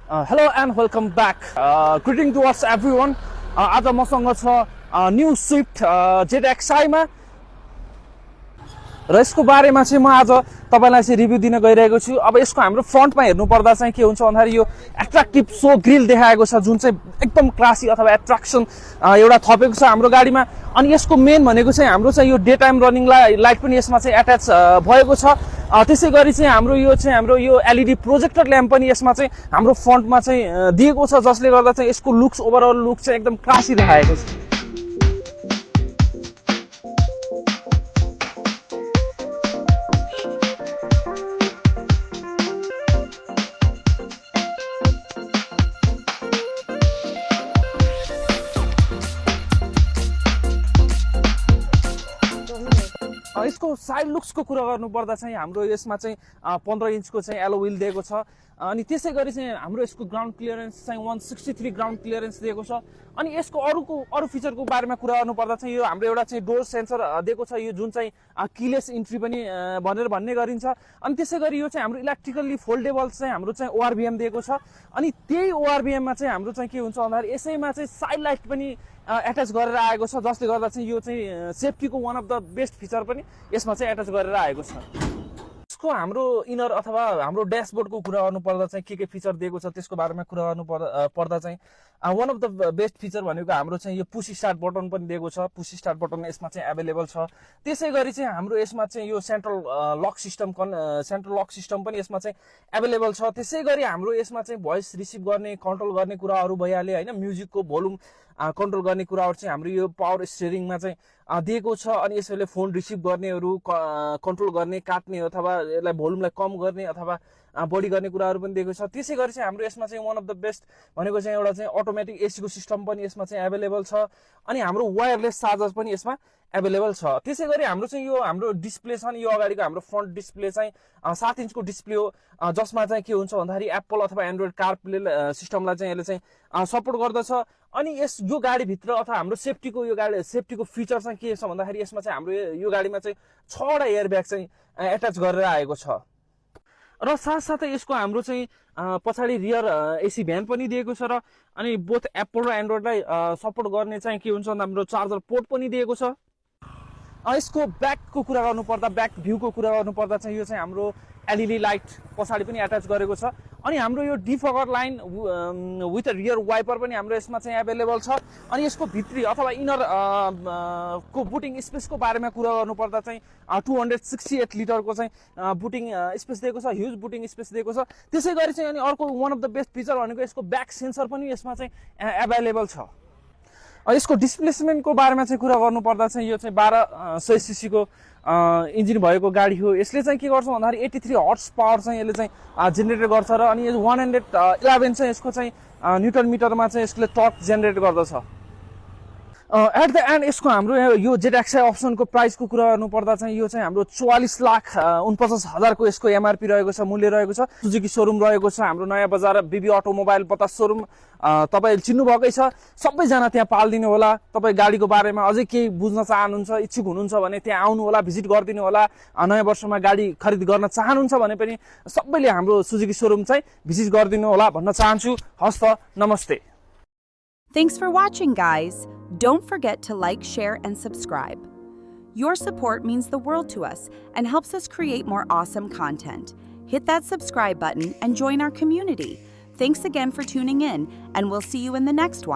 Hello and welcome back. Greeting towards everyone. आज मसँग छ न्यू स्विफ्ट ZXi मा र यसको बारेमा चाहिँ म आज तपाईलाई चाहिँ रिभ्यू दिन गइरहेको छु। अब यसको हाम्रो फ्रन्टमा हेर्नु पर्दा चाहिँ के हुन्छ भन्दाखेरि यो एट्र्याक्टिभ सो ग्रिल देखाएको छ जुन चाहिँ एकदम क्लासी अथवा एट्र्याक्सन एउटा थपेको छ हाम्रो गाडीमा। अनि यसको मेन भनेको चाहिँ हाम्रो चाहिँ यो डे टाइम रनिङ लाइट पनि यसमा चाहिँ एट्याच भएको छ। त्यसै गरी चाहिँ हाम्रो यो एलईडी प्रोजेक्टर ल्याम्प पनि यसमा चाहिँ हाम्रो फ्रन्टमा चाहिँ दिएको छ, जसले गर्दा चाहिँ यसको लुक्स ओभरअल लुक चाहिँ एकदम क्लासी देखाएको छ। यसको साइड लुक्सको कुरा गर्नु पर्दा चाहिँ हाम्रो यसमा चाहिँ 15 इन्चको चाहिँ एलो व्हील दिएको छ। अनि त्यसै गरी चाहिँ हाम्रो यसको ग्राउन्ड क्लियरेन्स चाहिँ 163 ग्राउन्ड क्लियरेन्स दिएको छ। अनि यसको अरू फिचरको बारेमा कुरा गर्नु पर्दा चाहिँ यो हाम्रो एउटा चाहिँ डोर सेन्सर दिएको छ, यो जुन चाहिँ किलेस इन्ट्री पनि भनेर भन्ने गरिन्छ। अनि त्यसै गरी यो चाहिँ हाम्रो इलेक्ट्रिकल्ली फोल्डेबल चाहिँ हाम्रो चाहिँ ओआरबीएम दिएको छ। अनि त्यही ओआरबीएममा चाहिँ हाम्रो चाहिँ के हुन्छ भन्दाखेरि यसैमा चाहिँ साइड लाइट पनि एट्याच गरेर आएको छ, जसले गर्दा चाहिँ यो चाहिँ सेफ्टीको one of the best feature पनि यसमा चाहिँ एट्याच गरेर आएको छ। यसको हाम्रो इनर अथवा हाम्रो ड्यासबोर्डको कुरा गर्नु पर्दा चाहिँ के फिचर दिएको छ त्यसको बारेमा कुरा गर्नु पर्दा चाहिँ one of the best feature भनेको हाम्रो चाहिँ यो पुश स्टार्ट बटन पनि दिएको छ। पुश स्टार्ट बटन यसमा चाहिँ एभाइलेबल छ। त्यसै गरी चाहिँ हाम्रो यसमा चाहिँ यो सेन्ट्रल लक सिस्टम पनि यसमा चाहिँ एभाइलेबल छ। त्यसै गरी हाम्रो यसमा चाहिँ भोइस रिसिभ गर्ने कन्ट्रोल गर्ने कुराहरू भइहाल्यो होइन। म्युजिकको भोल्युम कन्ट्रोल गर्ने कुराहरू चाहिँ हाम्रो यो पावर स्टियरिङमा चाहिँ दिएको छ। अनि यसैले फोन रिसिभ गर्नेहरू कन्ट्रोल गर्ने, काट्ने अथवा यसलाई भोल्युमलाई कम गर्ने अथवा बढी गर्ने कुराहरू पनि दिएको छ। त्यसै गरी चाहिँ हाम्रो यसमा चाहिँ वान अफ द बेस्ट भनेको चाहिँ एउटा चाहिँ अटोमेटिक एसीको सिस्टम पनि यसमा चाहिँ एभाइलेबल छ। अनि हाम्रो वायरलेस चार्जर पनि यसमा एभाइलेबल छ। त्यसै गरी हाम्रो चाहिँ यो हाम्रो डिस्प्ले छ नि, यो अगाडिको हाम्रो फ्रन्ट डिस्प्ले चाहिँ 7 इन्चको डिस्प्ले हो, जसमा चाहिँ के हुन्छ भन्दाखेरि एप्पल अथवा एन्ड्रोइड कारप्ले सिस्टमलाई चाहिँ यसले चाहिँ सपोर्ट गर्दछ। अनि यो गाडीभित्र अथवा हाम्रो सेफ्टीको फिचर चाहिँ के छ भन्दाखेरि यसमा चाहिँ हाम्रो यो गाडीमा चाहिँ 6वटा एयरब्याग चाहिँ एट्याच गरेर आएको छ। र साथसाथै यसको हाम्रो चाहिँ पछाडि रियर एसी भ्यान पनि दिएको छ। र अनि बोथ एप्पल र एन्ड्रोइडलाई सपोर्ट गर्ने चाहिँ के हुन्छ भन्दा हाम्रो चार्जर पोर्ट पनि दिएको छ। यसको ब्याकको कुरा गर्नुपर्दा, ब्याक भ्यूको कुरा गर्नुपर्दा चाहिँ यो चाहिँ हाम्रो एलईडी लाइट पछाडि पनि एट्याच गरेको छ। अनि हाम्रो यो डिफगर लाइन विथ रियर वाइपर पनि हाम्रो यसमा चाहिँ एभाइलेबल छ। अनि यसको भित्री अथवा इनर को बुटिङ स्पेसको बारेमा कुरा गर्नुपर्दा चाहिँ 268 लिटरको चाहिँ बुटिङ स्पेस दिएको छ, ह्युज बुटिङ स्पेस दिएको छ। त्यसै गरी चाहिँ अनि अर्को one of the best feature भनेको यसको ब्याक सेन्सर पनि यसमा चाहिँ एभाइलेबल छ। यसको डिस्प्लेसमेन्टको बारेमा चाहिँ कुरा गर्नुपर्दा चाहिँ यो चाहिँ 1200 सीसीको इन्जिन भएको गाडी हो। यसले चाहिँ के गर्छ भन्दाखेरि 83 हर्स पावर चाहिँ यसले चाहिँ जेनेरेट गर्छ। र अनि 111 चाहिँ यसको चाहिँ न्युटन मिटरमा चाहिँ यसले टर्क जेनेरेट गर्दछ। एट द एन्ड यसको हाम्रो यो ZXi अप्सनको प्राइसको कुरा गर्नुपर्दा चाहिँ यो चाहिँ हाम्रो 44,49,000 यसको एमआरपी रहेको छ, मूल्य रहेको छ। सुजुकी सोरुम रहेको छ हाम्रो नयाँ बजार बिबी अटोमोबाइल बतास सोरुम। तपाईँ चिन्नुभएकै छ, सबैजना त्यहाँ पालिदिनु होला। तपाईँ गाडीको बारेमा अझै केही बुझ्न चाहनुहुन्छ, इच्छुक हुनुहुन्छ भने त्यहाँ आउनु होला, भिजिट गरिदिनु होला। नयाँ वर्षमा गाडी खरिद गर्न चाहनुहुन्छ भने पनि सबैले हाम्रो सुजुकी सोरुम चाहिँ भिजिट गरिदिनु होला भन्न चाहन्छु। हस्त नमस्ते। Thanks for watching, guys. Don't forget to like, share, and subscribe. Your support means the world to us and helps us create more awesome content. Hit that subscribe button and join our community. Thanks again for tuning in, and we'll see you in the next one.